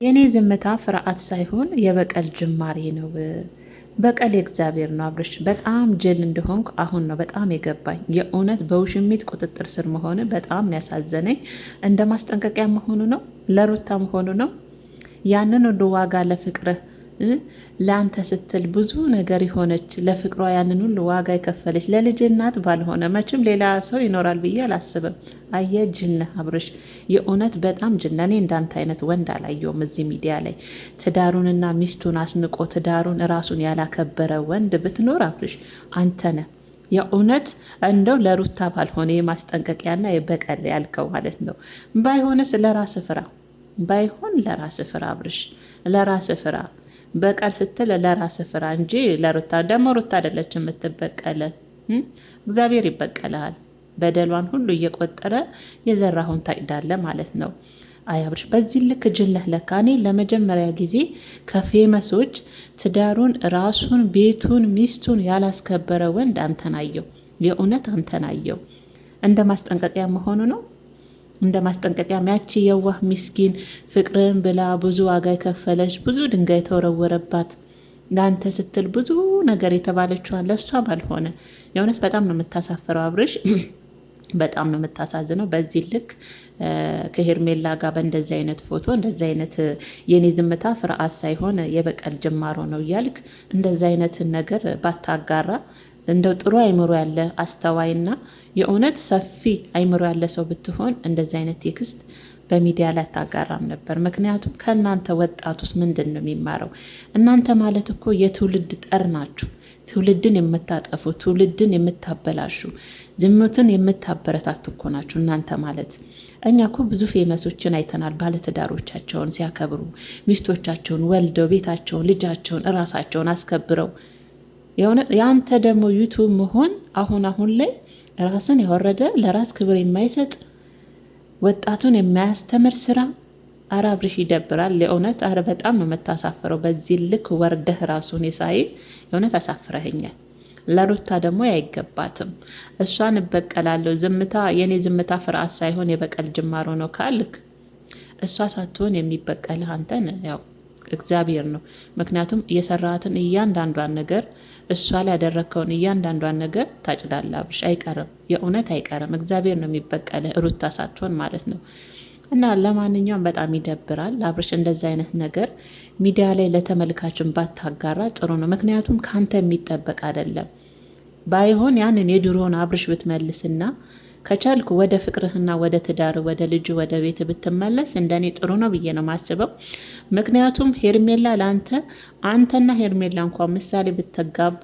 የኔ ዝምታ ፍርሃት ሳይሆን የበቀል ጅማሬ ነው። በቀል የእግዚአብሔር ነው። አብርሽ በጣም ጅል እንደሆንኩ አሁን ነው በጣም የገባኝ። የእውነት በውሽሚት ቁጥጥር ስር መሆን በጣም ያሳዘነኝ። እንደ ማስጠንቀቂያ መሆኑ ነው፣ ለሩታ መሆኑ ነው። ያንን ሁሉ ዋጋ ለፍቅርህ ለአንተ ስትል ብዙ ነገር የሆነች ለፍቅሯ ያንን ሁሉ ዋጋ የከፈለች ለልጅ እናት ባልሆነ መቼም ሌላ ሰው ይኖራል ብዬ አላስብም። አየ ጅል ነህ አብርሽ፣ የእውነት በጣም ጅል ነህ። እኔ እንዳንተ አይነት ወንድ አላየውም እዚህ ሚዲያ ላይ። ትዳሩንና ሚስቱን አስንቆ ትዳሩን ራሱን ያላከበረ ወንድ ብትኖር አብርሽ አንተ ነህ። የእውነት እንደው ለሩታ ባልሆነ የማስጠንቀቂያና የበቀል ያልከው ማለት ነው። ባይሆንስ ለራስ ፍራ፣ ባይሆን ለራስ ፍራ አብርሽ፣ ለራስ ፍራ። በቀል ስትል ለራስ ፍራ እንጂ ለሩታ ደግሞ ሩታ አይደለች የምትበቀለ፣ እግዚአብሔር ይበቀልሃል። በደሏን ሁሉ እየቆጠረ የዘራሁን ታጭዳለ ማለት ነው። አያብርሽ በዚህ ልክ ጅለህ ለካ። እኔ ለመጀመሪያ ጊዜ ከፌመሶች ትዳሩን ራሱን ቤቱን ሚስቱን ያላስከበረ ወንድ አንተናየው። የእውነት አንተናየው። እንደ ማስጠንቀቂያ መሆኑ ነው። እንደ ማስጠንቀቂያ ያቺ የዋህ ምስኪን ፍቅርን ብላ ብዙ ዋጋ የከፈለች ብዙ ድንጋይ የተወረወረባት ለአንተ ስትል ብዙ ነገር የተባለችዋን ለእሷ ባልሆነ የእውነት በጣም ነው የምታሳፍረው አብርሽ። በጣም ነው የምታሳዝነው። በዚህ ልክ ከሄርሜላ ጋር በእንደዚህ አይነት ፎቶ እንደዚህ አይነት የኔ ዝምታ ፍርሃት ሳይሆን የበቀል ጅማሮ ነው እያልክ እንደዚህ አይነትን ነገር ባታጋራ እንደው ጥሩ አይምሮ ያለ አስተዋይና የእውነት ሰፊ አይምሮ ያለ ሰው ብትሆን እንደዚህ አይነት ቴክስት በሚዲያ ላይ አታጋራም ነበር። ምክንያቱም ከእናንተ ወጣቱስ ምንድን ነው የሚማረው? እናንተ ማለት እኮ የትውልድ ጠር ናችሁ። ትውልድን የምታጠፉ፣ ትውልድን የምታበላሹ፣ ዝሙትን የምታበረታቱ እኮ ናችሁ እናንተ ማለት። እኛ እኮ ብዙ ፌመሶችን አይተናል። ባለትዳሮቻቸውን ሲያከብሩ፣ ሚስቶቻቸውን ወልደው ቤታቸውን ልጃቸውን እራሳቸውን አስከብረው። የአንተ ደግሞ ዩቱብ መሆን አሁን ላይ ራስን ያወረደ ለራስ ክብር የማይሰጥ ወጣቱን የማያስተምር ስራ። አረ አብርሽ ይደብራል የእውነት። አረ በጣም ነው የምታሳፍረው። በዚህ ልክ ወርደህ ራሱን የሳይ የእውነት አሳፍረህኛል። ለሩታ ደግሞ አይገባትም። እሷን እበቀላለሁ። ዝምታ የኔ ዝምታ ፍርሃት ሳይሆን የበቀል ጅማሮ ነው ካልክ እሷ ሳትሆን የሚበቀልህ አንተን ያው እግዚአብሔር ነው። ምክንያቱም የሰራትን እያንዳንዷን ነገር እሷ ላይ ያደረግከውን እያንዳንዷን ነገር ታጭዳለህ አብርሽ፣ አይቀርም፣ የእውነት አይቀርም። እግዚአብሔር ነው የሚበቀልህ ሩታ ሳትሆን ማለት ነው። እና ለማንኛውም በጣም ይደብራል አብርሽ። እንደዚህ አይነት ነገር ሚዲያ ላይ ለተመልካችን ባታጋራ ጥሩ ነው። ምክንያቱም ካንተ የሚጠበቅ አይደለም። ባይሆን ያንን የድሮውን አብርሽ ብትመልስና ከቻልኩ ወደ ፍቅርህና ወደ ትዳር ወደ ልጅ ወደ ቤት ብትመለስ እንደኔ ጥሩ ነው ብዬ ነው ማስበው። ምክንያቱም ሄርሜላ ለአንተ አንተና ሄርሜላ እንኳን ምሳሌ ብትጋቡ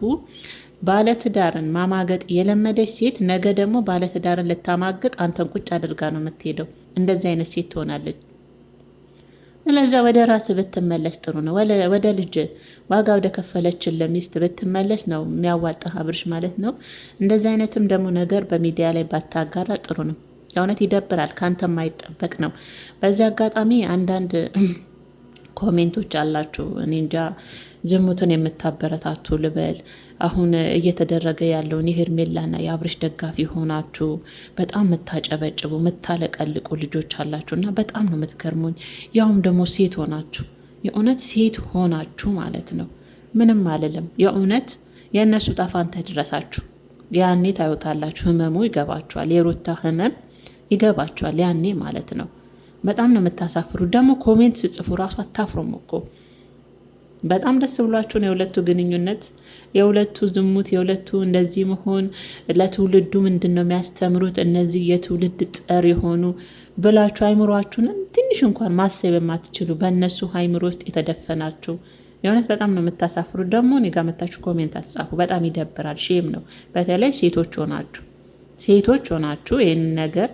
ባለትዳርን ማማገጥ የለመደች ሴት ነገ ደግሞ ባለትዳርን ልታማግጥ አንተን ቁጭ አድርጋ ነው የምትሄደው። እንደዚህ አይነት ሴት ትሆናለች። ስለዛ ወደ ራስ ብትመለስ ጥሩ ነው። ወደ ልጅ ዋጋ ወደ ከፈለችን ለሚስት ብትመለስ ነው የሚያዋጣህ አብርሽ ማለት ነው። እንደዚህ አይነትም ደግሞ ነገር በሚዲያ ላይ ባታጋራ ጥሩ ነው። የእውነት ይደብራል፣ ካንተ የማይጠበቅ ነው። በዚህ አጋጣሚ አንዳንድ ኮሜንቶች አላችሁ። እኔ እንጃ ዝሙትን የምታበረታቱ ልበል። አሁን እየተደረገ ያለውን የሄርሜላና የአብርሽ ደጋፊ ሆናችሁ በጣም የምታጨበጭቡ የምታለቀልቁ ልጆች አላችሁ እና በጣም ነው የምትገርሙኝ። ያውም ደግሞ ሴት ሆናችሁ፣ የእውነት ሴት ሆናችሁ ማለት ነው። ምንም አልልም። የእውነት የእነሱ ጣፋንታ ድረሳችሁ ያኔ ታዩታላችሁ። ህመሙ ይገባችኋል። የሩታ ህመም ይገባችኋል ያኔ ማለት ነው። በጣም ነው የምታሳፍሩ። ደግሞ ኮሜንት ስጽፉ ራሱ አታፍሩም እኮ። በጣም ደስ ብሏችሁን የሁለቱ ግንኙነት፣ የሁለቱ ዝሙት፣ የሁለቱ እንደዚህ መሆን ለትውልዱ ምንድን ነው የሚያስተምሩት እነዚህ የትውልድ ጠር የሆኑ ብላችሁ አይምሯችሁን ትንሽ እንኳን ማሰብ የማትችሉ በእነሱ አይምሮ ውስጥ የተደፈናችሁ የእውነት በጣም ነው የምታሳፍሩ። ደግሞ እኔ ጋር መታችሁ ኮሜንት አትጻፉ። በጣም ይደብራል። ሼም ነው። በተለይ ሴቶች ሆናችሁ ይህን ነገር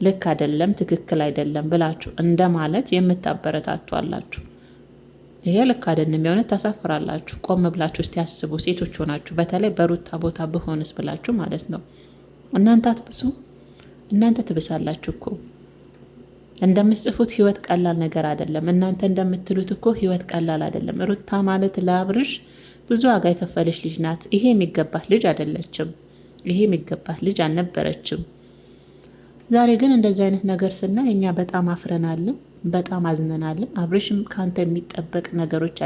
ልክ አይደለም ትክክል አይደለም ብላችሁ እንደማለት የምታበረታቱ አላችሁ። ይሄ ልክ አይደለም። የእውነት ታሳፍራላችሁ። ቆም ብላችሁ እስቲ ያስቡ። ሴቶች ሆናችሁ በተለይ በሩታ ቦታ ብሆንስ ብላችሁ ማለት ነው። እናንተ አትብሱ፣ እናንተ ትብሳላችሁ እኮ። እንደምትጽፉት ህይወት ቀላል ነገር አይደለም። እናንተ እንደምትሉት እኮ ህይወት ቀላል አይደለም። ሩታ ማለት ለአብርሽ ብዙ ዋጋ የከፈለች ልጅ ናት። ይሄ የሚገባት ልጅ አይደለችም። ይሄ የሚገባት ልጅ አልነበረችም። ዛሬ ግን እንደዚህ አይነት ነገር ስናይ እኛ በጣም አፍረናል። በጣም አዝነናልም። አብርሽም ከአንተ የሚጠበቅ ነገሮች